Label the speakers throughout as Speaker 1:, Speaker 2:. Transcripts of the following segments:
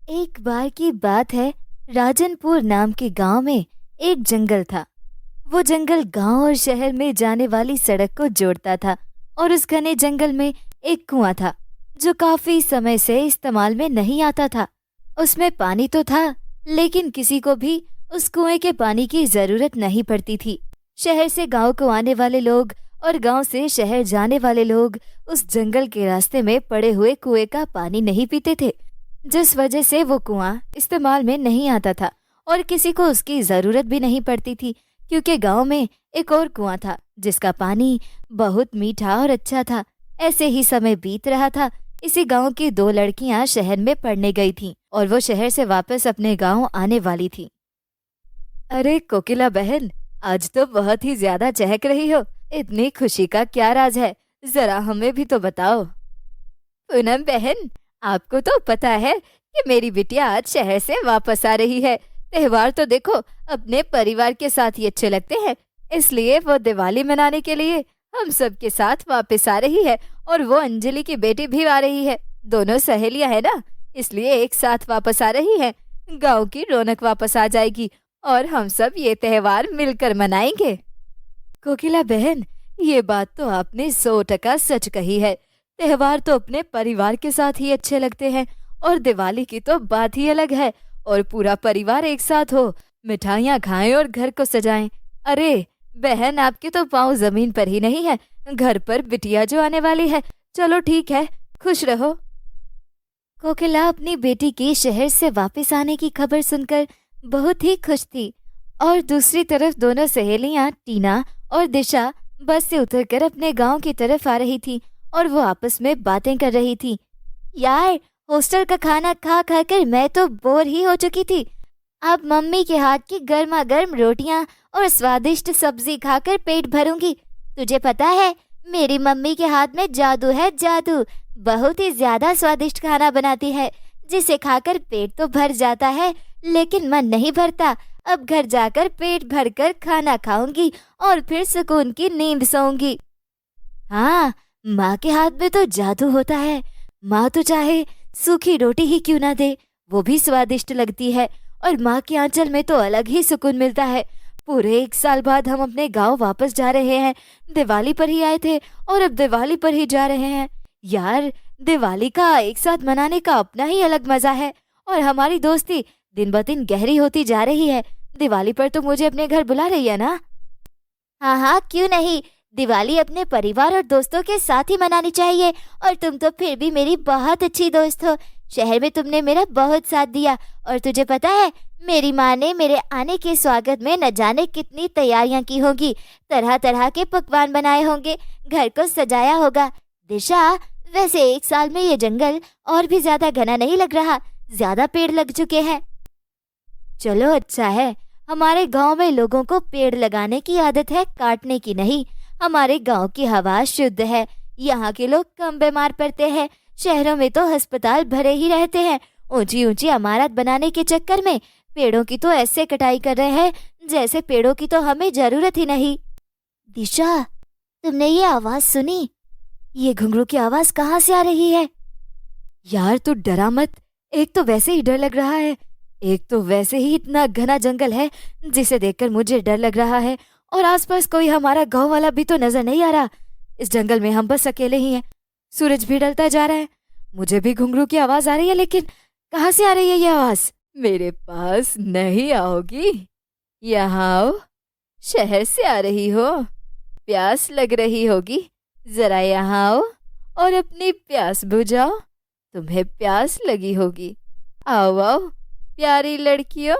Speaker 1: एक बार की बात है। राजनपुर नाम के गांव में एक जंगल था। वो जंगल गांव और शहर में जाने वाली सड़क को जोड़ता था और उस घने जंगल में एक कुआं था जो काफी समय से इस्तेमाल में नहीं आता था। उसमें पानी तो था, लेकिन किसी को भी उस कुएं के पानी की जरूरत नहीं पड़ती थी। शहर से गांव को आने वाले लोग और गांव से शहर जाने वाले लोग उस जंगल के रास्ते में पड़े हुए कुएं का पानी नहीं पीते थे, जिस वजह से वो कुआं इस्तेमाल में नहीं आता था और किसी को उसकी जरूरत भी नहीं पड़ती थी, क्योंकि गांव में एक और कुआं था जिसका पानी बहुत मीठा और अच्छा था। ऐसे ही समय बीत रहा था। इसी गांव की दो लड़कियां शहर में पढ़ने गई थीं और वो शहर से वापस अपने गांव आने वाली थी। अरे कोकिला बहन, आज तो बहुत ही ज्यादा चहक रही हो। इतनी खुशी का क्या राज है, जरा हमें भी तो बताओ। पूनम बहन, आपको तो पता है कि मेरी बिटिया आज शहर से वापस आ रही है। त्योहार तो देखो अपने परिवार के साथ ही अच्छे लगते हैं, इसलिए वो दिवाली मनाने के लिए हम सब के साथ वापस आ रही है। और वो अंजलि की बेटी भी आ रही है। दोनों सहेलियां है ना, इसलिए एक साथ वापस आ रही है। गांव की रौनक वापस आ जाएगी और हम सब ये त्योहार मिलकर मनाएंगे। कोकिला बहन, ये बात तो आपने 100% सच कही है। त्योहार तो अपने परिवार के साथ ही अच्छे लगते हैं और दिवाली की तो बात ही अलग है। और पूरा परिवार एक साथ हो, मिठाइयाँ खाएं और घर को सजाएं। अरे बहन, आपके तो पाँव जमीन पर ही नहीं है। घर पर बिटिया जो आने वाली है। चलो ठीक है, खुश रहो। कोकिला अपनी बेटी के शहर से वापस आने की खबर सुनकर बहुत ही खुश थी। और दूसरी तरफ दोनों सहेलियां टीना और दिशा बस से उतरकर अपने गांव की तरफ आ रही थी और वो आपस में बातें कर रही थी। यार, हॉस्टल का खाना खा खा कर मैं तो बोर ही हो चुकी थी। अब मम्मी के हाथ की गर्मा गर्म रोटियां और स्वादिष्ट सब्जी खाकर पेट भरूंगी। तुझे पता है, मेरी मम्मी के हाथ में जादू है, जादू। बहुत ही ज्यादा स्वादिष्ट खाना बनाती है, जिसे खाकर पेट तो भर जाता है लेकिन मन नहीं भरता। अब घर जाकर पेट भरकर खाना खाऊंगी और फिर सुकून की नींद सोऊंगी। हाँ, माँ के हाथ में तो जादू होता है। माँ तो चाहे सूखी रोटी ही क्यों ना दे, वो भी स्वादिष्ट लगती है। और माँ के आंचल में तो अलग ही सुकून मिलता है। पूरे 1 साल बाद हम अपने गांव वापस जा रहे हैं। दिवाली पर ही आए थे और अब दिवाली पर ही जा रहे हैं। यार, दिवाली का एक साथ मनाने का अपना ही अलग मजा है और हमारी दोस्ती दिन ब दिन गहरी होती जा रही है। दिवाली पर तो मुझे अपने घर बुला रही है ना? हाँ हाँ, क्यों नहीं। दिवाली अपने परिवार और दोस्तों के साथ ही मनानी चाहिए। और तुम तो फिर भी मेरी बहुत अच्छी दोस्त हो। शहर में तुमने मेरा बहुत साथ दिया और तुझे पता है, मेरी माँ ने मेरे आने के स्वागत में न जाने कितनी तैयारियां की होंगी। तरह तरह के पकवान बनाए होंगे, घर को सजाया होगा। दिशा, वैसे 1 साल में ये जंगल और भी ज्यादा घना नहीं लग रहा, ज्यादा पेड़ लग चुके हैं। चलो अच्छा है, हमारे गांव में लोगों को पेड़ लगाने की आदत है, काटने की नहीं। हमारे गांव की हवा शुद्ध है, यहाँ के लोग कम बीमार पड़ते हैं। शहरों में तो अस्पताल भरे ही रहते हैं। ऊंची ऊंची इमारत बनाने के चक्कर में पेड़ों की तो ऐसे कटाई कर रहे हैं जैसे पेड़ों की तो हमें जरूरत ही नहीं। दिशा, तुमने ये आवाज सुनी? ये घुंघरू की आवाज कहाँ से आ रही है? यार तू डरा मत, एक तो वैसे ही डर लग रहा है। एक तो वैसे ही इतना घना जंगल है जिसे देखकर मुझे डर लग रहा है, और आसपास कोई हमारा गांव वाला भी तो नजर नहीं आ रहा। इस जंगल में हम बस अकेले ही हैं। सूरज भी ढलता जा रहा है। मुझे भी घुंघरू की आवाज आ रही है, लेकिन कहाँ से आ रही है ये आवाज? मेरे पास नहीं आओगी? यहाँ आओ। शहर से आ रही हो, प्यास लग रही होगी। जरा यहाँ आओ और अपनी प्यास बुझाओ। तुम्हें प्यास लगी होगी। आओ आओ प्यारी लड़कियों,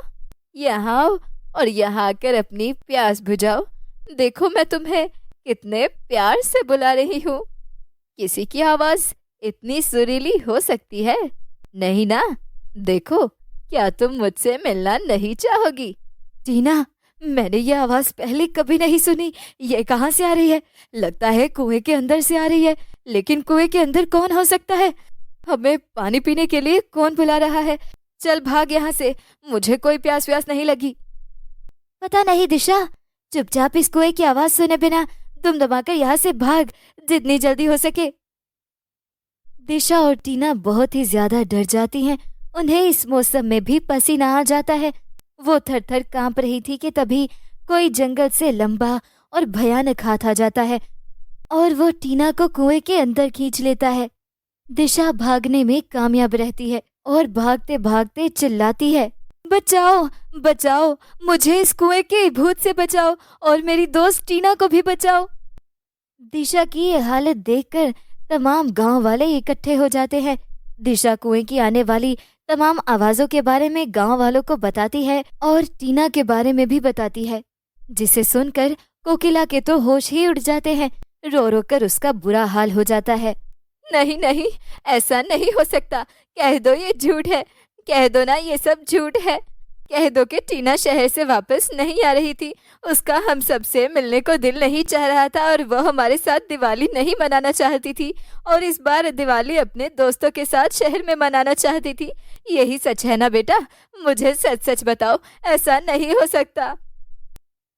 Speaker 1: यहाँ आओ और यहाँ आकर अपनी प्यास बुझाओ। देखो मैं तुम्हें कितने प्यार से बुला रही हूँ। किसी की आवाज इतनी सुरीली हो सकती है? नहीं ना? देखो, क्या तुम मुझसे मिलना नहीं चाहोगी? टीना, मैंने ये आवाज पहले कभी नहीं सुनी। ये कहाँ से आ रही है? लगता है कुएं के अंदर से आ रही है, लेकिन कुएं के अंदर कौन हो सकता है? हमें पानी पीने के लिए कौन बुला रहा है? चल भाग यहाँ से, मुझे कोई प्यास व्यास नहीं लगी। पता नहीं दिशा, चुपचाप इस कुएं की आवाज सुने बिना दुम दबाकर यहाँ से भाग, जितनी जल्दी हो सके। दिशा और टीना बहुत ही ज्यादा डर जाती हैं उन्हें इस मौसम में भी पसीना आ जाता है। वो थर-थर कांप रही थी कि तभी कोई जंगल से लंबा और भयानक हाथ आ जाता है और वो टीना को कुएं के अंदर खींच लेता है। दिशा भागने में कामयाब रहती है और भागते भागते चिल्लाती है, बचाओ बचाओ, मुझे इस कुएं के भूत से बचाओ और मेरी दोस्त टीना को भी बचाओ। दिशा की ये हालत देखकर तमाम गांव वाले इकट्ठे हो जाते हैं। दिशा कुएं की आने वाली तमाम आवाजों के बारे में गांव वालों को बताती है और टीना के बारे में भी बताती है, जिसे सुनकर कोकिला के तो होश ही उड़ जाते हैं। रो रो कर उसका बुरा हाल हो जाता है। नहीं नहीं, ऐसा नहीं हो सकता, कह दो ये झूठ है, कह दो ना ये सब झूठ है, कह दो कि टीना शहर से वापस नहीं आ रही थी, उसका हम सबसे मिलने को दिल नहीं चाह रहा था और वह हमारे साथ दिवाली नहीं मनाना चाहती थी और इस बार दिवाली अपने दोस्तों के साथ शहर में मनाना चाहती थी। यही सच है ना बेटा? मुझे सच सच बताओ, ऐसा नहीं हो सकता।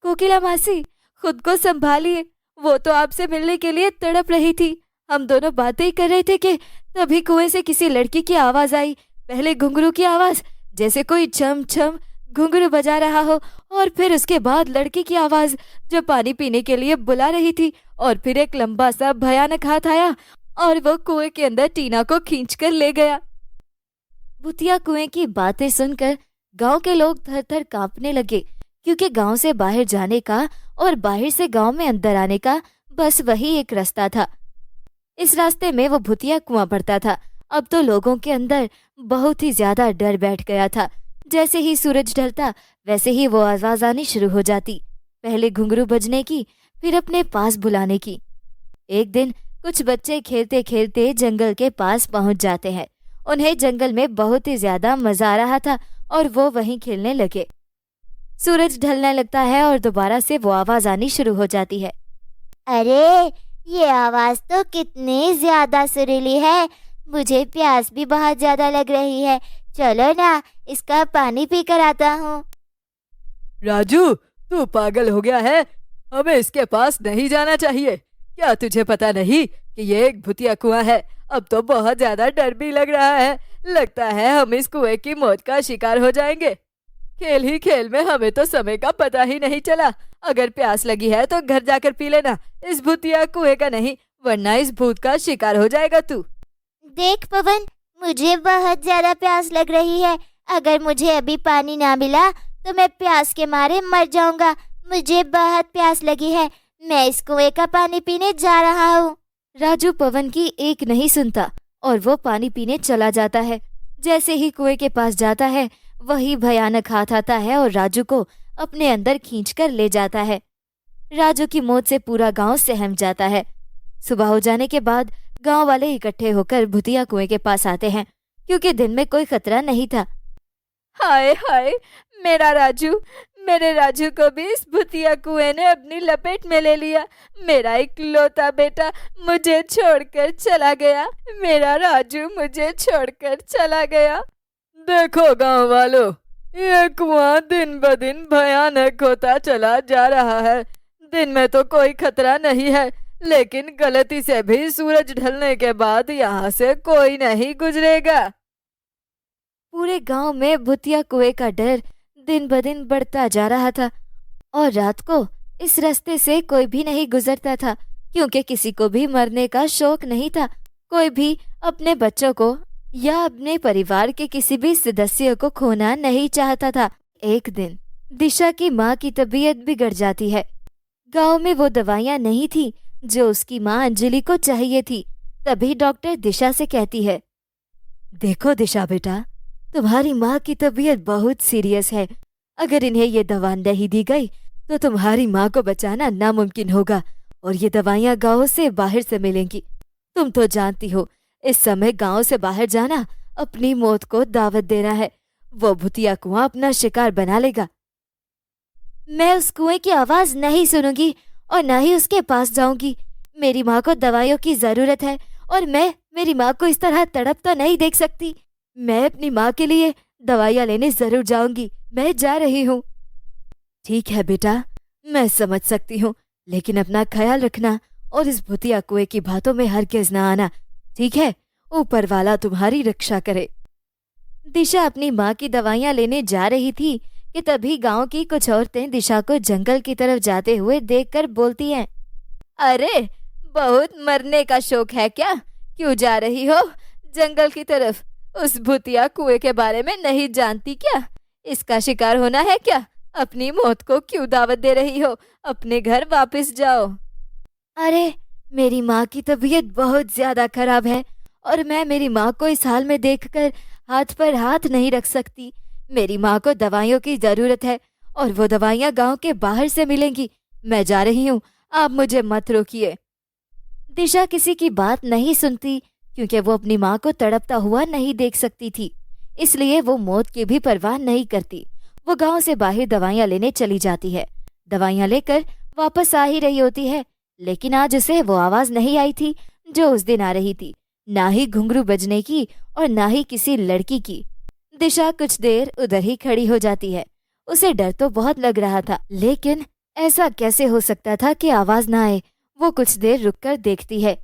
Speaker 1: कोकिला मासी, खुद को संभालिए, वो तो आपसे मिलने के लिए तड़प रही थी। हम दोनों बातें ही कर रहे थे कि तभी कुएं से किसी लड़की की आवाज आई। पहले घुंघरू की आवाज, जैसे कोई छम छम घुंघरू बजा रहा हो, और फिर उसके बाद लड़की की आवाज जो पानी पीने के लिए बुला रही थी, और फिर एक लंबा सा भयानक हाथ आया और वो कुएं के अंदर टीना को खींचकर ले गया। भूतिया कुएं की बातें सुनकर गांव के लोग थर थर कांपने लगे, क्योंकि गांव से बाहर जाने का और बाहर से गांव में अंदर आने का बस वही एक रास्ता था। इस रास्ते में वो भूतिया कुआं पड़ता था। अब तो लोगों के अंदर बहुत ही ज्यादा डर बैठ गया था। जैसे ही सूरज ढलता वैसे ही वो आवाज आनी शुरू हो जाती, पहले घुंघरू बजने की, फिर अपने पास बुलाने की। एक दिन कुछ बच्चे खेलते खेलते जंगल के पास पहुंच जाते हैं। उन्हें जंगल में बहुत ही ज्यादा मजा आ रहा था और वो वहीं खेलने लगे। सूरज ढलने लगता है और दोबारा से वो आवाज आनी शुरू हो जाती है।
Speaker 2: अरे, ये आवाज तो कितनी ज्यादा सुरीली है, मुझे प्यास भी बहुत ज्यादा लग रही है, चलो ना इसका पानी पी कर आता हूँ।
Speaker 3: राजू, तू पागल हो गया है, हमें इसके पास नहीं जाना चाहिए। क्या तुझे पता नहीं कि ये एक भूतिया कुआं है? अब तो बहुत ज्यादा डर भी लग रहा है, लगता है हम इस कुएं की मौत का शिकार हो जाएंगे। खेल ही खेल में हमें तो समय का पता ही नहीं चला। अगर प्यास लगी है तो घर जाकर पी लेना, इस भूतिया कुएं का नहीं, वरना इस भूत का शिकार हो जाएगा तू।
Speaker 2: देख पवन, मुझे बहुत ज्यादा प्यास लग रही है, अगर मुझे अभी पानी ना मिला तो मैं प्यास के मारे मर जाऊंगा। मुझे बहुत प्यास लगी है, मैं इस कुएं का पानी पीने जा रहा हूँ।
Speaker 1: राजू पवन की एक नहीं सुनता और वो पानी पीने चला जाता है। जैसे ही कुएं के पास जाता है, वही भयानक हाथ आता है और राजू को अपने अंदर खींचकर ले जाता है। राजू की मौत से पूरा गांव सहम जाता है। सुबह हो जाने के बाद गांव वाले इकट्ठे होकर भूतिया कुएं के पास आते हैं, क्योंकि दिन में कोई खतरा नहीं था।
Speaker 4: हाय हाय, मेरा राजू, मेरे राजू को भी इस भूतिया कुएं ने अपनी लपेट में ले लिया। मेरा इकलौता बेटा मुझे छोड़कर चला गया, मेरा राजू मुझे छोड़कर चला गया।
Speaker 3: देखो गांव वालों, ये कुआं दिन ब दिन भयानक होता चला जा रहा है। दिन में तो कोई खतरा नहीं है, लेकिन गलती से भी सूरज ढलने के बाद यहाँ से कोई नहीं गुजरेगा।
Speaker 1: पूरे गांव में भूतिया कुएं का डर दिन ब दिन बढ़ता जा रहा था और रात को इस रास्ते से कोई भी नहीं गुजरता था, क्योंकि किसी को भी मरने का शौक नहीं था। कोई भी अपने बच्चों को या अपने परिवार के किसी भी सदस्य को खोना नहीं चाहता था। एक दिन दिशा की माँ की तबीयत बिगड़ जाती है। गांव में वो दवाइयाँ नहीं थी जो उसकी माँ अंजलि को चाहिए थी। तभी डॉक्टर दिशा से कहती है, देखो दिशा बेटा, तुम्हारी माँ की तबीयत बहुत सीरियस है। अगर इन्हें ये दवा नहीं दी गई तो तुम्हारी माँ को बचाना नामुमकिन होगा और ये दवाइयाँ गाँव से बाहर से मिलेंगी। तुम तो जानती हो, इस समय गांव से बाहर जाना अपनी मौत को दावत देना है। वो भूतिया कुआं अपना शिकार बना लेगा। मैं उस कुएं की आवाज नहीं सुनूंगी और न ही उसके पास जाऊंगी। मेरी माँ को दवाइयों की जरूरत है और मैं मेरी माँ को इस तरह तड़प तो नहीं देख सकती। मैं अपनी माँ के लिए दवाइयाँ लेने जरूर जाऊंगी। मैं जा रही हूँ। ठीक है बेटा, मैं समझ सकती हूँ, लेकिन अपना ख्याल रखना और इस भूतिया कुएं की बातों में हरगिज ना आना, ठीक है? ऊपर वाला तुम्हारी रक्षा करे। दिशा अपनी माँ की दवाइयाँ लेने जा रही थी कि तभी गांव की कुछ औरतें दिशा को जंगल की तरफ जाते हुए देखकर बोलती हैं।
Speaker 4: अरे, बहुत मरने का शौक है क्या? क्यों जा रही हो जंगल की तरफ? उस भूतिया कुएं के बारे में नहीं जानती क्या? इसका शिकार होना है क्या? अपनी मौत को क्यों दावत दे रही हो? अपने घर वापस जाओ।
Speaker 1: अरे, मेरी माँ की तबीयत बहुत ज्यादा खराब है और मैं मेरी माँ को इस हाल में देखकर हाथ पर हाथ नहीं रख सकती। मेरी माँ को दवाइयों की जरूरत है और वो दवाइयाँ गांव के बाहर से मिलेंगी। मैं जा रही हूँ, आप मुझे मत रोकिए। दिशा किसी की बात नहीं सुनती क्योंकि वो अपनी माँ को तड़पता हुआ नहीं देख सकती थी, इसलिए वो मौत की भी परवाह नहीं करती। वो गांव से बाहर दवाइयाँ लेने चली जाती है। दवाइयाँ लेकर वापस आ ही रही होती है, लेकिन आज उसे वो आवाज नहीं आई थी जो उस दिन आ रही थी, ना ही घुंघरू बजने की और ना ही किसी लड़की की। दिशा कुछ देर उधर ही खड़ी हो जाती है। उसे डर तो बहुत लग रहा था, लेकिन ऐसा कैसे हो सकता था कि आवाज ना आए। वो कुछ देर रुककर देखती है।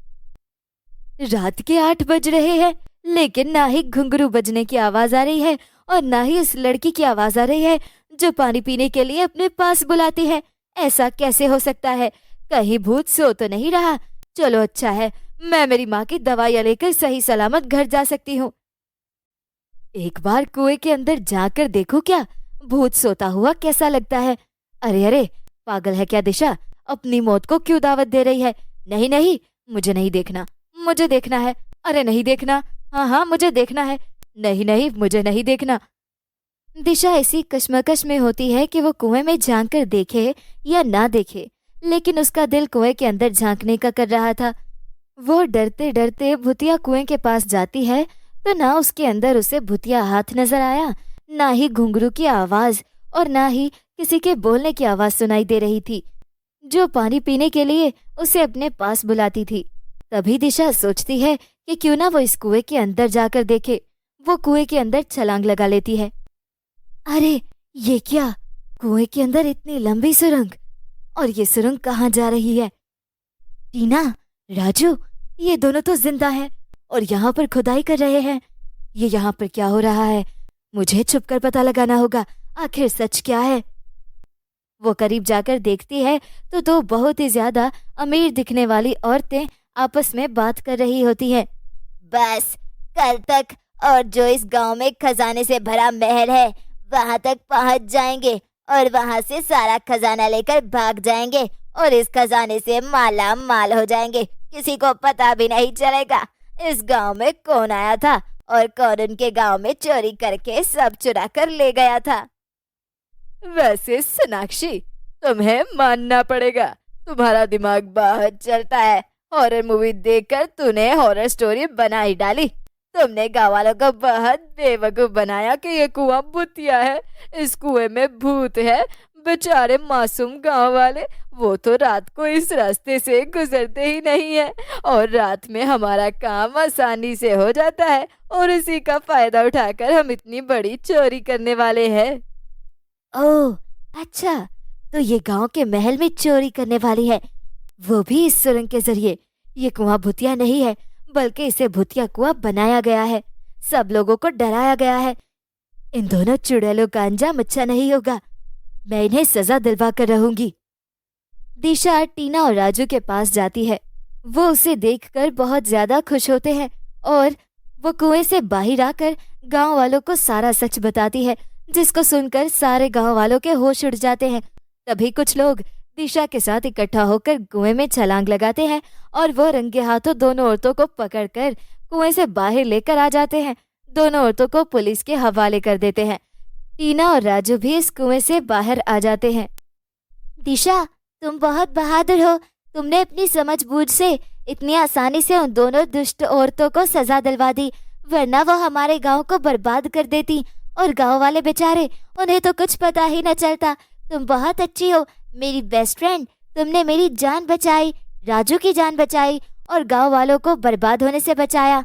Speaker 1: रात के 8 बज रहे हैं, लेकिन ना ही घुंघरू बजने की आवाज आ रही है और ना ही उस लड़की की आवाज आ रही है जो पानी पीने के लिए अपने पास बुलाती है। ऐसा कैसे हो सकता है? कहीं भूत सो तो नहीं रहा? चलो अच्छा है, मैं मेरी माँ की दवाइयाँ लेकर सही सलामत घर जा सकती हूँ। एक बार कुएं के अंदर जाकर देखूं क्या भूत सोता हुआ कैसा लगता है। अरे अरे, पागल है क्या दिशा? अपनी मौत को क्यों दावत दे रही है? नहीं नहीं, मुझे नहीं देखना, मुझे देखना है। अरे नहीं देखना, हाँ हाँ मुझे देखना है। नहीं नहीं, मुझे नहीं देखना। दिशा ऐसी कश्मकश में होती है कि वो कुएं में झांक कर देखे या ना देखे, लेकिन उसका दिल कुएं के अंदर झांकने का कर रहा था। वो डरते डरते भूतिया कुएं के पास जाती है तो ना उसके अंदर उसे भूतिया हाथ नजर आया, ना ही घुंघरू की आवाज और ना ही किसी के बोलने की आवाज सुनाई दे रही थी जो पानी पीने के लिए उसे अपने पास बुलाती थी। तभी दिशा सोचती है कि क्यों ना वो इस कुएं के अंदर जाकर देखे। वो कुएं के अंदर छलांग लगा लेती है। अरे ये क्या? कुएं के अंदर इतनी लंबी सुरंग, और ये सुरंग कहाँ जा रही है? टीना, राजू, ये दोनों तो जिंदा हैं और यहाँ पर खुदाई कर रहे हैं। ये यहाँ पर क्या हो रहा है? मुझे छुपकर पता लगाना होगा, आखिर सच क्या है। वो करीब जाकर देखती है तो दो बहुत ही ज्यादा अमीर दिखने वाली औरतें आपस में बात कर रही होती हैं।
Speaker 2: बस कल तक और जो इस गांव में खजाने से भरा महल है वहां तक पहुंच जाएंगे और वहां से सारा खजाना लेकर भाग जाएंगे और इस खजाने से माला माल हो जाएंगे। किसी को पता भी नहीं चलेगा इस गांव में कौन आया था और कौन उनके गांव में चोरी करके सब चुरा कर ले गया था।
Speaker 4: वैसे सोनाक्षी, तुम्हें मानना पड़ेगा, तुम्हारा दिमाग बहुत चलता है। हॉरर मूवी देखकर तूने हॉरर स्टोरी बना ही डाली। तुमने गाँव वालों को बहुत बेवकूफ बनाया कि ये कुआं भूतिया है, इस कुएं में भूत है। बेचारे मासूम गांव वाले, वो तो रात को इस रास्ते से गुजरते ही नहीं है और रात में हमारा काम आसानी से हो जाता है और इसी का फायदा उठाकर हम इतनी बड़ी चोरी करने वाले हैं।
Speaker 1: ओह अच्छा, तो ये गांव के महल में चोरी करने वाली है, वो भी इस सुरंग के जरिए। ये कुआं भूतिया नहीं है, बल्कि इसे भूतिया कुआं बनाया गया है। सब लोगों को डराया गया है। इन दोनों चुड़ैलों का अंजाम अच्छा नहीं होगा। मैं इन्हें सजा दिलवा कर रहूंगी। दिशा टीना और राजू के पास जाती है। वो उसे देखकर बहुत ज्यादा खुश होते हैं और वो कुएं से बाहर आकर गांव वालों को सारा सच बताती है, जिसको सुनकर सारे गांव वालों के होश उड़ जाते हैं। तभी कुछ लोग दिशा के साथ इकट्ठा होकर कुएं में छलांग लगाते हैं और वो रंगे हाथों दोनों औरतों को पकड़कर कुएं से बाहर लेकर आ जाते हैं। दोनों औरतों को पुलिस के हवाले कर देते हैं। टीना और राजू भी इस कुएं से बाहर आ जाते हैं।
Speaker 2: दिशा, तुम बहुत बहादुर हो। तुमने अपनी समझबूझ से इतनी आसानी से उन दोनों दुष्ट औरतों को सजा दिलवा दी, वरना वो हमारे गांव को बर्बाद कर देती और गांव वाले बेचारे, उन्हें तो कुछ पता ही न चलता। तुम बहुत अच्छी हो मेरी बेस्ट फ्रेंड। तुमने मेरी जान बचाई, राजू की जान बचाई और गांव वालों को बर्बाद होने से बचाया।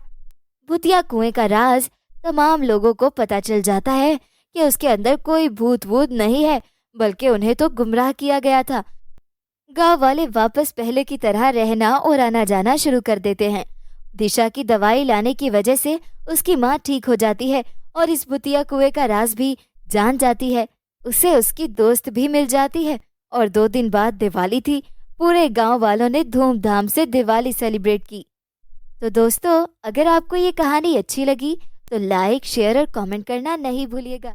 Speaker 2: भूतिया कुएं का राज तमाम लोगों को पता चल जाता है कि उसके अंदर कोई भूत वूत नहीं है, बल्कि उन्हें तो गुमराह किया गया था। गांव वाले वापस पहले की तरह रहना और आना जाना शुरू कर देते हैं। दिशा की दवाई लाने की वजह से उसकी माँ ठीक हो जाती है
Speaker 1: और इस भूतिया कुएं का राज भी जान जाती है। उसे उसकी दोस्त भी मिल जाती है और 2 दिन बाद दिवाली थी। पूरे गांव वालों ने धूमधाम से दिवाली सेलिब्रेट की। तो दोस्तों, अगर आपको ये कहानी अच्छी लगी तो लाइक, शेयर और कमेंट करना नहीं भूलिएगा।